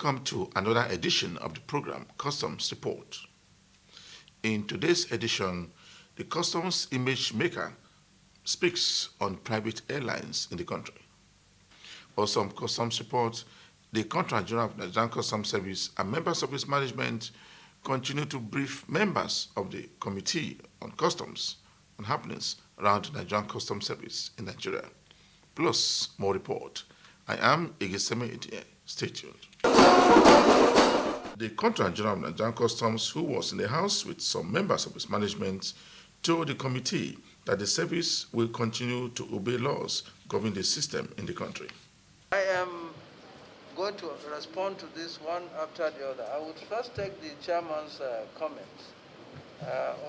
Welcome to another edition of the program Customs Report. In today's edition, the Customs Image Maker speaks on private airlines in the country. Also on Customs Report, the Controller General of the Nigerian Customs Service and members of its management continue to brief members of the Committee on Customs on happenings around the Nigerian Customs Service in Nigeria. Plus, more report. I am Igeseme Edie. Stay tuned. The Controller General of Nigerian Customs, who was in the House with some members of its management, told the committee that the service will continue to obey laws governing the system in the country. I am going to respond to this one after the other. I would first take the chairman's comments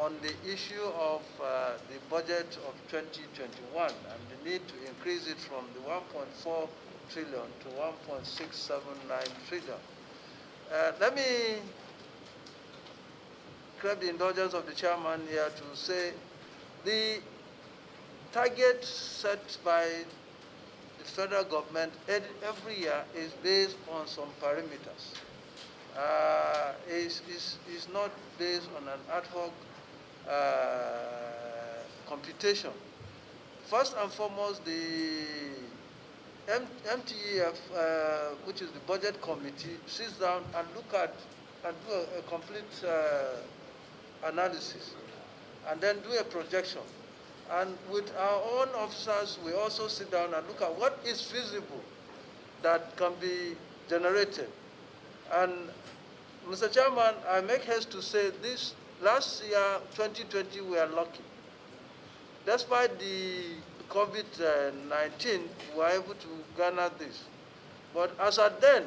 on the issue of the budget of 2021 and the need to increase it from the 1.4 trillion to 1.679 trillion. Let me grab the indulgence of the chairman here to say the target set by the federal government every year is based on some parameters. Is not based on an ad hoc computation. First and foremost, the MTEF, which is the budget committee, sits down and look at and do a complete analysis, and then do a projection. And with our own officers, we also sit down and look at what is feasible that can be generated. And Mr. Chairman, I make haste to say this last year, 2020, we are lucky. Despite the COVID-19, we were able to garner this. But as at then,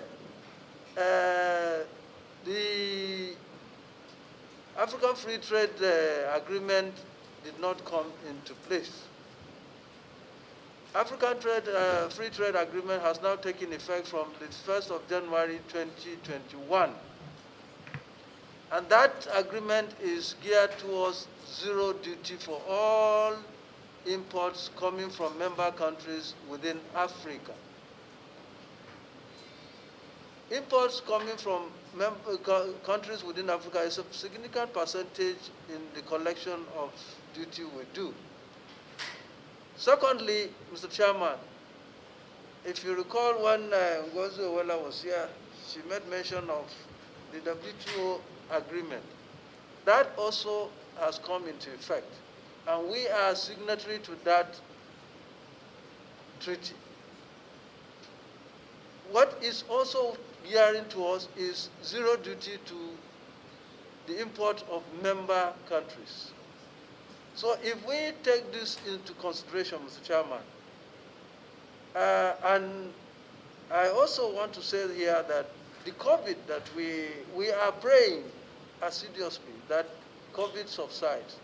the African Free Trade Agreement did not come into place. African Free Trade Agreement has now taken effect from the 1st of January 2021. And that agreement is geared towards zero duty for all imports coming from member countries within Africa. Imports coming from countries within Africa is a significant percentage in the collection of duty we do. Secondly, Mr. Chairman, if you recall when Ngozi Owela was here, she made mention of the WTO agreement. That also has come into effect, and we are signatory to that treaty. What is also gearing to us is zero duty to the import of member countries. So if we take this into consideration, Mr. Chairman, and I also want to say here that the COVID that we are praying assiduously that COVID subsides.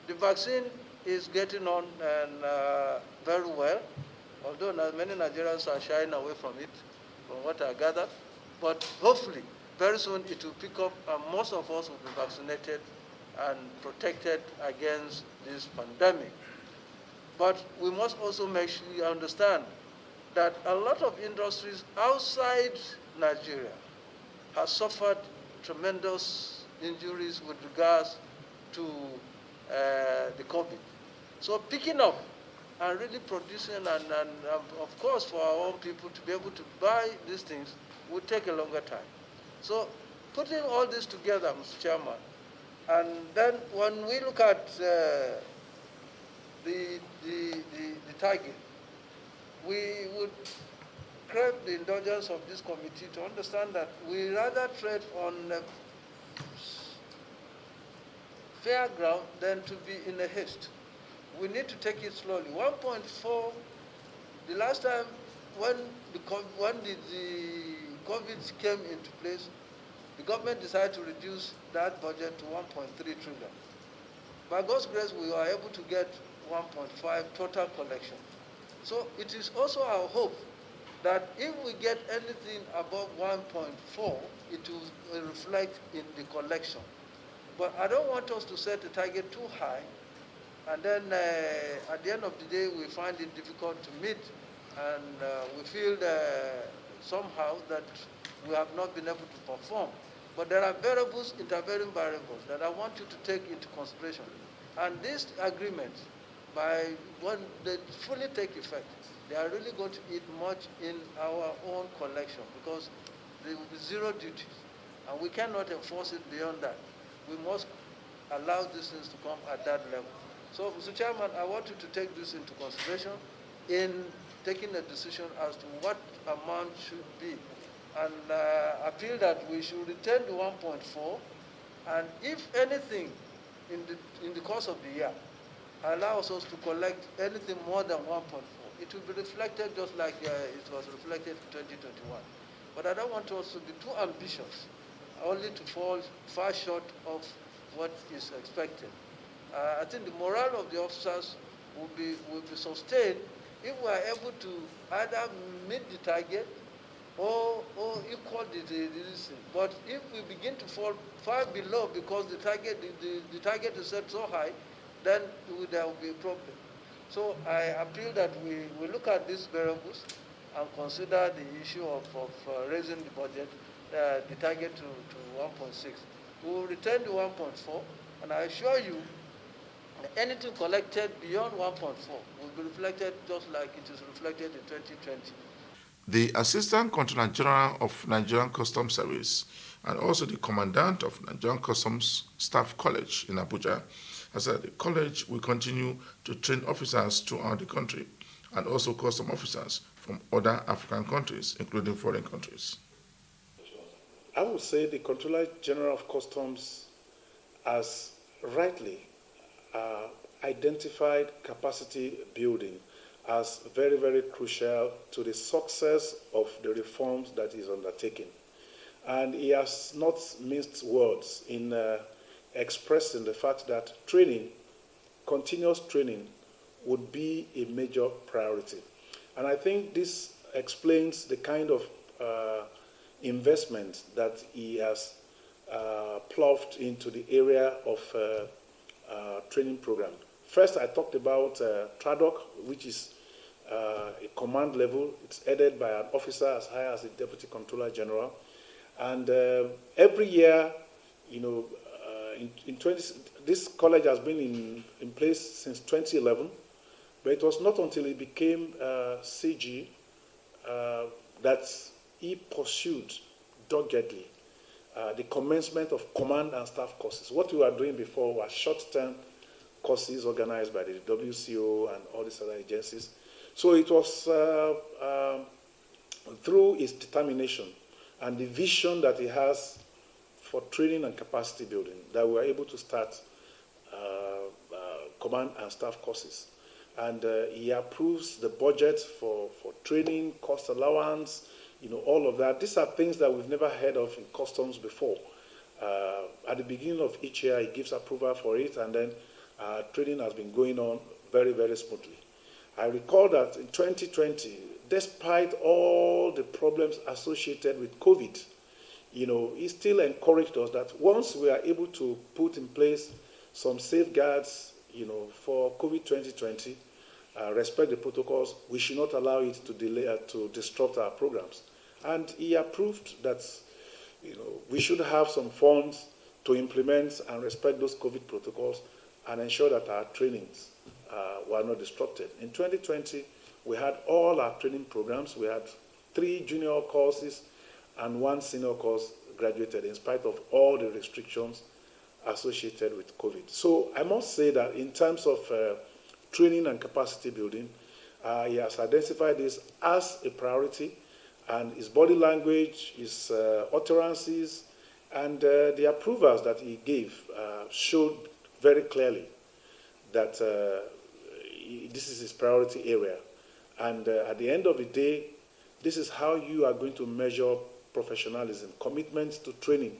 The vaccine is getting on and very well, although many Nigerians are shying away from it, from what I gather. But hopefully, very soon it will pick up and most of us will be vaccinated and protected against this pandemic. But we must also make sure you understand that a lot of industries outside Nigeria have suffered tremendous injuries with regards to the COVID. So picking up and really producing and of course for our own people to be able to buy these things will take a longer time. So putting all this together, Mr. Chairman, and then when we look at the target, we would crave the indulgence of this committee to understand that we rather trade on fair ground than to be in a haste. We need to take it slowly. 1.4, the last time when the COVID came into place, the government decided to reduce that budget to 1.3 trillion. By God's grace, we were able to get 1.5 total collection. So it is also our hope that if we get anything above 1.4, it will reflect in the collection. But I don't want us to set the target too high, and then at the end of the day, we find it difficult to meet, and we feel somehow that we have not been able to perform. But there are variables, intervening variables, that I want you to take into consideration. And this agreement, by when they fully take effect, they are really going to eat much in our own collection, because there will be zero duties. And we cannot enforce it beyond that. We must allow these things to come at that level. So, Mr. Chairman, I want you to take this into consideration in taking a decision as to what amount should be. And I feel that we should return the 1.4, and if anything in the course of the year allows us to collect anything more than 1.4, it will be reflected just like it was reflected in 2021. But I don't want us to be too ambitious, only to fall far short of what is expected. I think the morale of the officers will be sustained if we are able to either meet the target or equal this thing. But if we begin to fall far below because the target is set so high, then there will be a problem. So I appeal that we look at these variables and consider the issue of raising the budget, the target to 1.6. We will return to 1.4, and I assure you anything collected beyond 1.4 will be reflected just like it is reflected in 2020. The Assistant Controller General of Nigerian Customs Service and also the Commandant of Nigerian Customs Staff College in Abuja has said the college will continue to train officers throughout the country and also custom officers from other African countries, including foreign countries. I would say the Controller General of Customs has rightly identified capacity building as very, very crucial to the success of the reforms that is undertaking. And he has not minced words in expressing the fact that training, continuous training, would be a major priority. And I think this explains the kind of investment that he has ploughed into the area of training program. First, I talked about TRADOC, which is a command level. It's headed by an officer as high as the Deputy Controller General. And every year, this college has been in place since 2011, but it was not until it became CG that he pursued doggedly the commencement of command and staff courses. What we were doing before were short-term courses organized by the WCO and all these other agencies. So it was through his determination and the vision that he has for training and capacity building that we were able to start command and staff courses. And he approves the budget for training, cost allowance, all of that. These are things that we've never heard of in customs before. At the beginning of each year, he gives approval for it, and then training has been going on very, very smoothly. I recall that in 2020, despite all the problems associated with COVID, he still encouraged us that once we are able to put in place some safeguards, for COVID 2020, respect the protocols, we should not allow it to delay, to disrupt our programs. And he approved that, we should have some funds to implement and respect those COVID protocols and ensure that our trainings were not disrupted. In 2020, we had all our training programs. We had 3 junior courses and 1 senior course graduated in spite of all the restrictions associated with COVID. So I must say that in terms of training and capacity building, he has identified this as a priority, and his body language, his utterances, and the approvals that he gave showed very clearly that this is his priority area. And at the end of the day, this is how you are going to measure professionalism, commitment to training.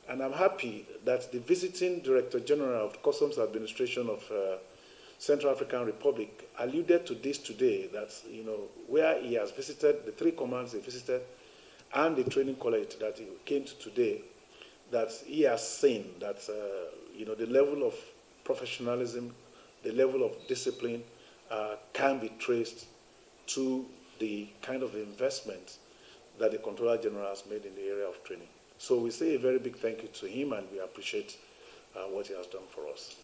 And I'm happy that the visiting Director General of the Customs Administration of Central African Republic alluded to this today, that, where he has visited, the 3 commands he visited, and the training college that he came to today, that he has seen that, the level of professionalism, the level of discipline can be traced to the kind of investment that the Controller General has made in the area of training. So we say a very big thank you to him, and we appreciate what he has done for us.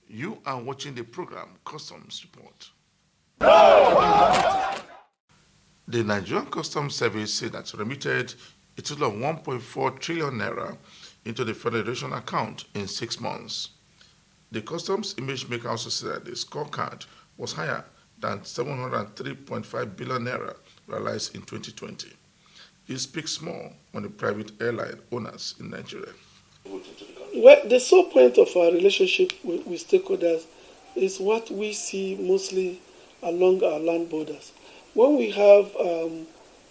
You are watching the program Customs Report. The Nigerian Customs Service said that remitted a total of 1.4 trillion naira into the Federation account in 6 months. The Customs Image Maker also said that the scorecard was higher than 703.5 billion naira realized in 2020. It speaks more on the private airline owners in Nigeria. Well, the sole point of our relationship with stakeholders is what we see mostly along our land borders. When we have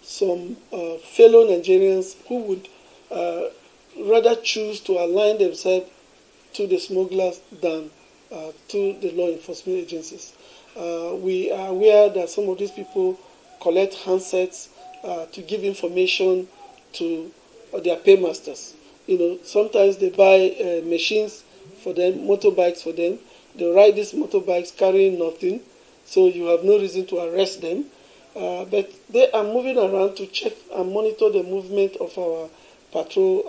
some fellow Nigerians who would rather choose to align themselves to the smugglers than to the law enforcement agencies. We are aware that some of these people collect handsets to give information to their paymasters. Sometimes they buy machines for them, motorbikes for them. They ride these motorbikes carrying nothing, so you have no reason to arrest them. But they are moving around to check and monitor the movement of our patrol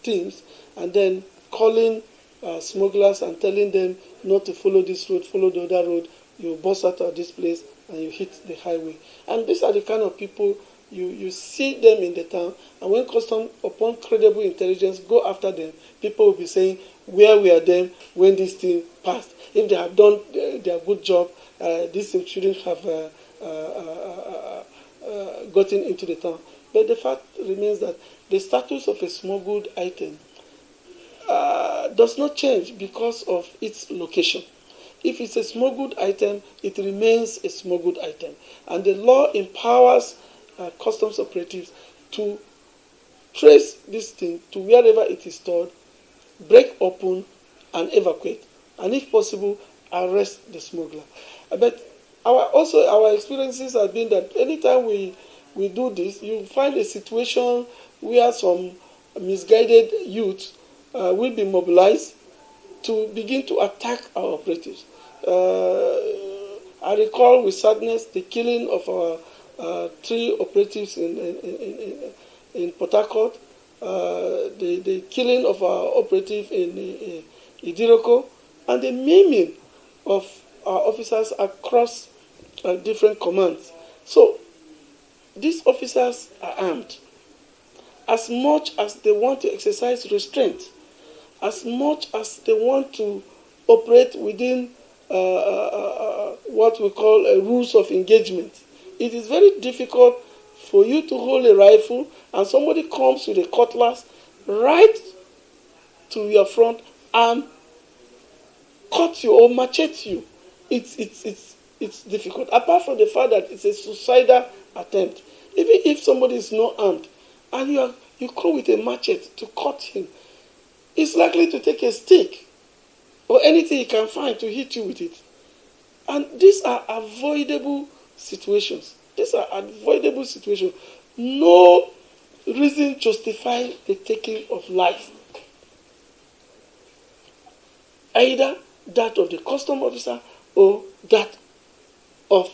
teams, and then calling smugglers and telling them not to follow this road, follow the other road. You bust out of this place and you hit the highway. And these are the kind of people you see them in the town, and when customs, upon credible intelligence, go after them, people will be saying, where were them when this thing passed? If they have done their good job, this thing shouldn't have gotten into the town. But the fact remains that the status of a smuggled item does not change because of its location. If it's a smuggled item, it remains a smuggled item. And the law empowers customs operatives to trace this thing to wherever it is stored, break open, and evacuate. And if possible, arrest the smuggler. But our experiences have been that anytime we do this, you find a situation where some misguided youth will be mobilized to begin to attack our operatives. I recall with sadness the killing of our 3 operatives in Port Harcourt, the killing of our operative in Idiroko, and the maiming of our officers across different commands. So these officers are armed. As much as they want to exercise restraint, as much as they want to operate within what we call rules of engagement, it is very difficult for you to hold a rifle and somebody comes with a cutlass right to your front and cut you or machete you. It's difficult. Apart from the fact that it's a suicidal attempt, even if somebody is not armed and you come with a machete to cut him, he's likely to take a stick or anything he can find to hit you with it. And these are avoidable situations. No reason justifies the taking of life. Either that of the custom officer or that of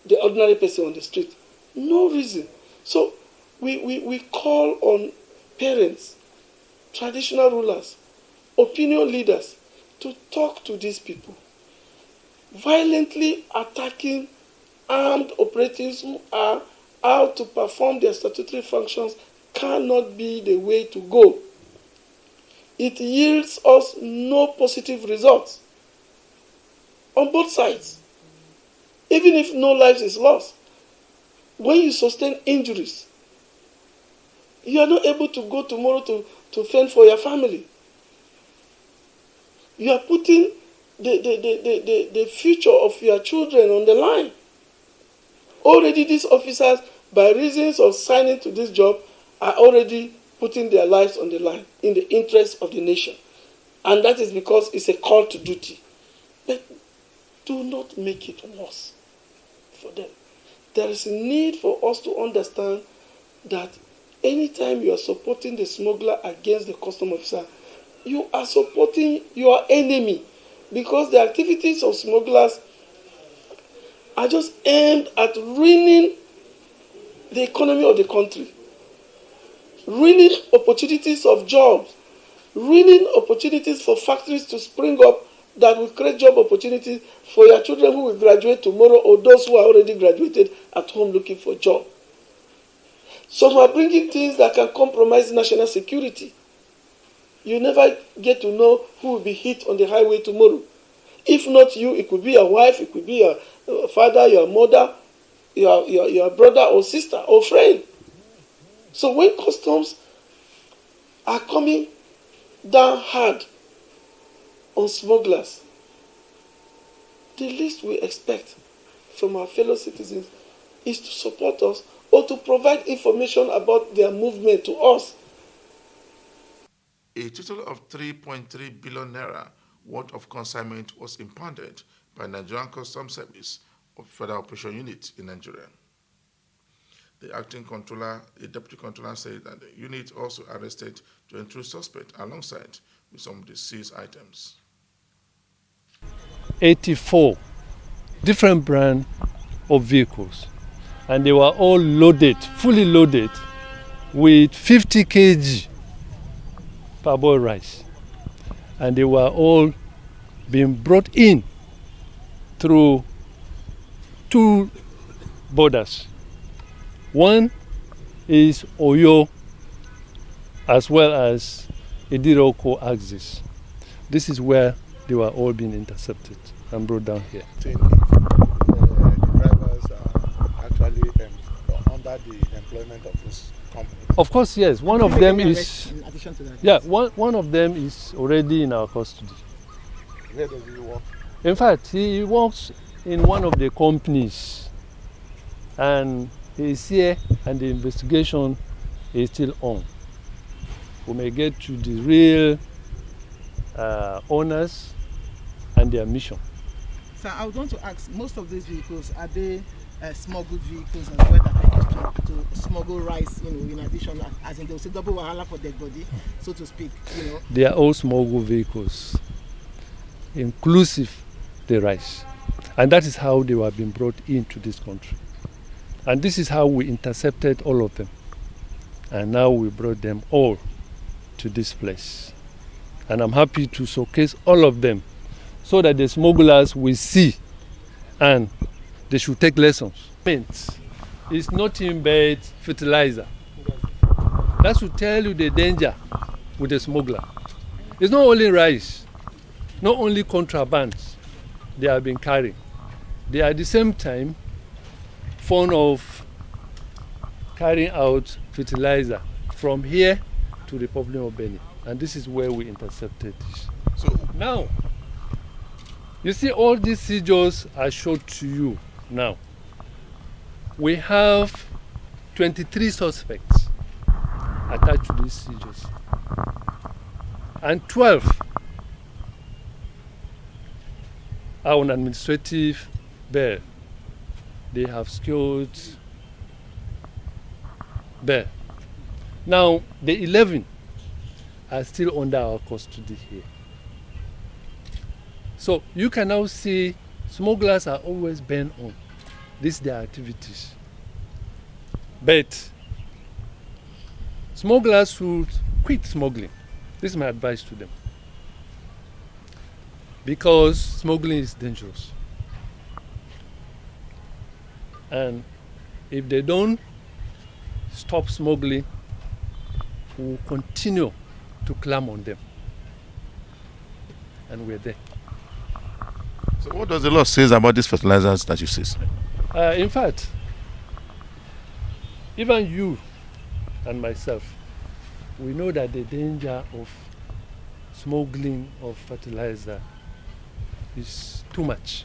the ordinary person on the street. No reason. So we call on parents, traditional rulers, opinion leaders to talk to these people. Violently attacking armed operatives who are out to perform their statutory functions cannot be the way to go. It yields us no positive results on both sides. Even if no life is lost, when you sustain injuries, you are not able to go tomorrow to fend for your family. You are putting the future of your children on the line. Already these officers, by reasons of signing to this job, are already putting their lives on the line in the interest of the nation. And that is because it's a call to duty. But do not make it worse for them. There is a need for us to understand that anytime you are supporting the smuggler against the custom officer, you are supporting your enemy, because the activities of smugglers are just aimed at ruining the economy of the country, ruining opportunities of jobs, ruining opportunities for factories to spring up that will create job opportunities for your children who will graduate tomorrow or those who are already graduated at home looking for a job. Some are bringing things that can compromise national security. You never get to know who will be hit on the highway tomorrow. If not you, it could be your wife, it could be your father, your mother, your brother or sister or friend. So when customs are coming down hard on smugglers, the least we expect from our fellow citizens is to support us or to provide information about their movement to us. A total of 3.3 billion naira worth of consignment was impounded by Nigerian Customs Service of Federal Operation Unit in Nigeria. The acting controller, a deputy controller, said that the unit also arrested 22 suspects alongside with some of the seized items. 84 different brand of vehicles, and they were all loaded, fully loaded, with 50 kg parboiled rice, and they were all being brought in through two borders. One is Oyo as well as Idiroko axis. This is where they were all being intercepted and brought down here. The drivers are actually under the employment of this company. Of course, yes. One of them is. In addition to that, Yeah, one of them is already in our custody. Where does he work? In fact, he works in one of the companies, and he is here, and the investigation is still on. We may get to the real owners and their mission. so I would want to ask, most of these vehicles, are they smuggled vehicles as well that are used to smuggle rice, in addition, as in they will say double wahala for dead body, so to speak, They are all smuggled vehicles, inclusive the rice. And that is how they were being brought into this country. And this is how we intercepted all of them. And now we brought them all to this place. And I'm happy to showcase all of them so that the smugglers will see and they should take lessons. It's nothing but fertilizer. That should tell you the danger with the smuggler. It's not only rice, not only contrabands they have been carrying. They are at the same time fond of carrying out fertilizer from here to the Republic of Benin. And this is where we intercepted this. So Now, you see all these seizures I showed to you now. We have 23 suspects attached to these seizures. And 12 are on administrative bail. They have secured bail. Now, the 11 are still under our custody here. So you can now see smugglers are always bent on these their activities. But smugglers should quit smuggling. This is my advice to them. Because smuggling is dangerous. And if they don't stop smuggling, we will continue to clamor on them. And we're there. So what does the law say about these fertilizers that you seize? In fact, even you and myself, we know that the danger of smuggling of fertilizer is too much.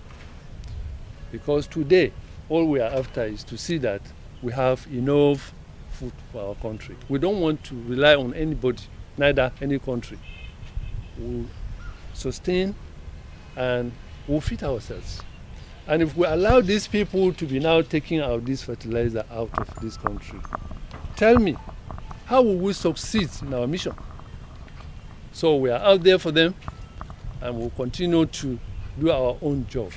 Because today, all we are after is to see that we have enough food for our country. We don't want to rely on anybody, neither any country. We'll sustain and we'll feed ourselves. And if we allow these people to be now taking out this fertilizer out of this country, tell me, how will we succeed in our mission? So we are out there for them and we'll continue to do our own job.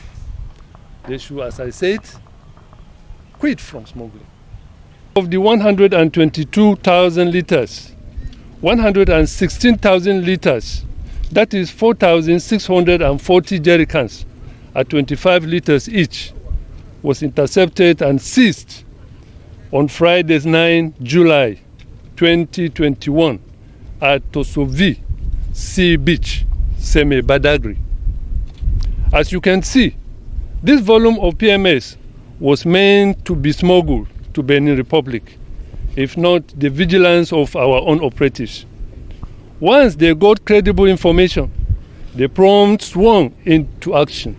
They should, as I said, quit from smuggling. Of the 122,000 liters, 116,000 liters, that is 4,640 jerrycans at 25 liters each, was intercepted and seized on Friday, 9 July 2021 at Tosovi Sea Beach, Seme Badagry. As you can see, this volume of PMS was meant to be smuggled to Benin Republic, if not the vigilance of our own operatives. Once they got credible information, they promptly swung into action.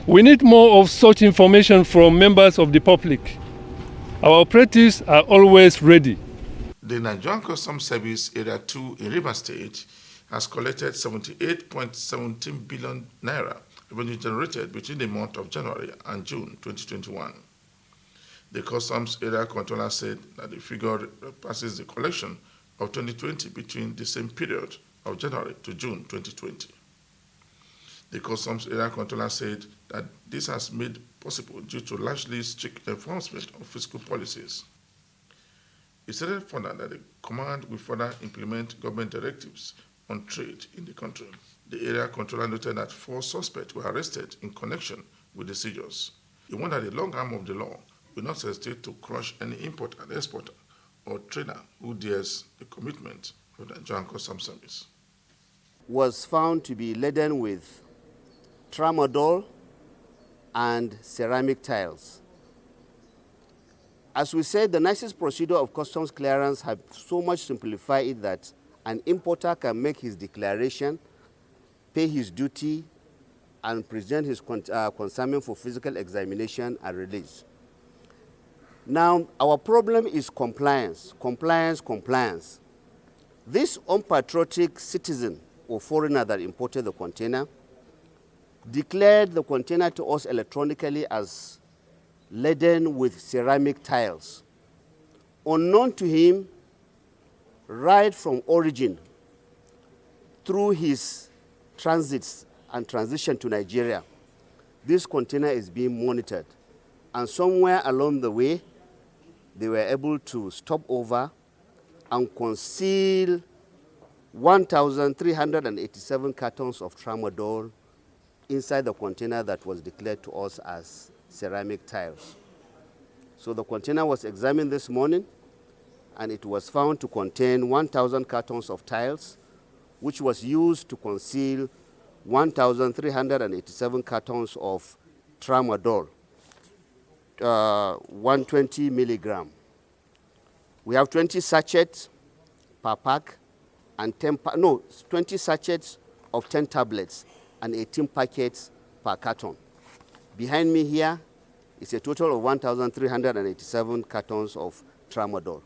We need more of such information from members of the public. Our operatives are always ready. The Nigerian Customs Service Area 2 in Rivers State has collected 78.17 billion naira revenue generated between the month of January and June 2021. The Customs Area Controller said that the figure passes the collection of 2020 between the same period of January to June 2020. The Customs Area Controller said that this has made possible due to largely strict enforcement of fiscal policies. He stated further that the command will further implement government directives on trade in the country. The area controller noted that 4 suspects were arrested in connection with the seizures. He warned that the long arm of the law will not hesitate to crush any importer and exporter or trader who dares the commitment of the Nigerian Customs Service. Was found to be laden with tramadol and ceramic tiles. As we said, the nicest procedure of customs clearance have so much simplified it that an importer can make his declaration, pay his duty, and present his consignment for physical examination and release. Now, our problem is compliance, compliance. This unpatriotic citizen or foreigner that imported the container declared the container to us electronically as laden with ceramic tiles. Unknown to him, right from origin, through his transits and transition to Nigeria, this container is being monitored. And somewhere along the way, they were able to stop over and conceal 1,387 cartons of tramadol inside the container that was declared to us as ceramic tiles. So the container was examined this morning, and it was found to contain 1,000 cartons of tiles, which was used to conceal 1,387 cartons of tramadol, 120 milligram. We have 20 sachets per pack and 20 sachets of 10 tablets and 18 packets per carton. Behind me here is a total of 1,387 cartons of tramadol.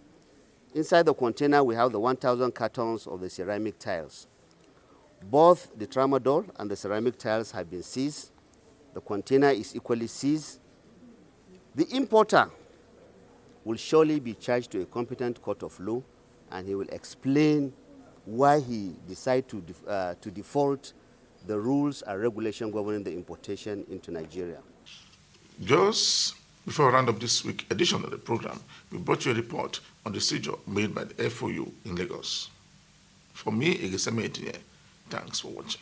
Inside the container, we have the 1,000 cartons of the ceramic tiles. Both the tramadol and the ceramic tiles have been seized. The container is equally seized. The importer will surely be charged to a competent court of law, and he will explain why he decided to default the rules and regulations governing the importation into Nigeria. Just before we round up this week's edition of the program, we brought you a report on the seizure made by the FOU in Lagos. For me, Egeseme Etinye, thanks for watching.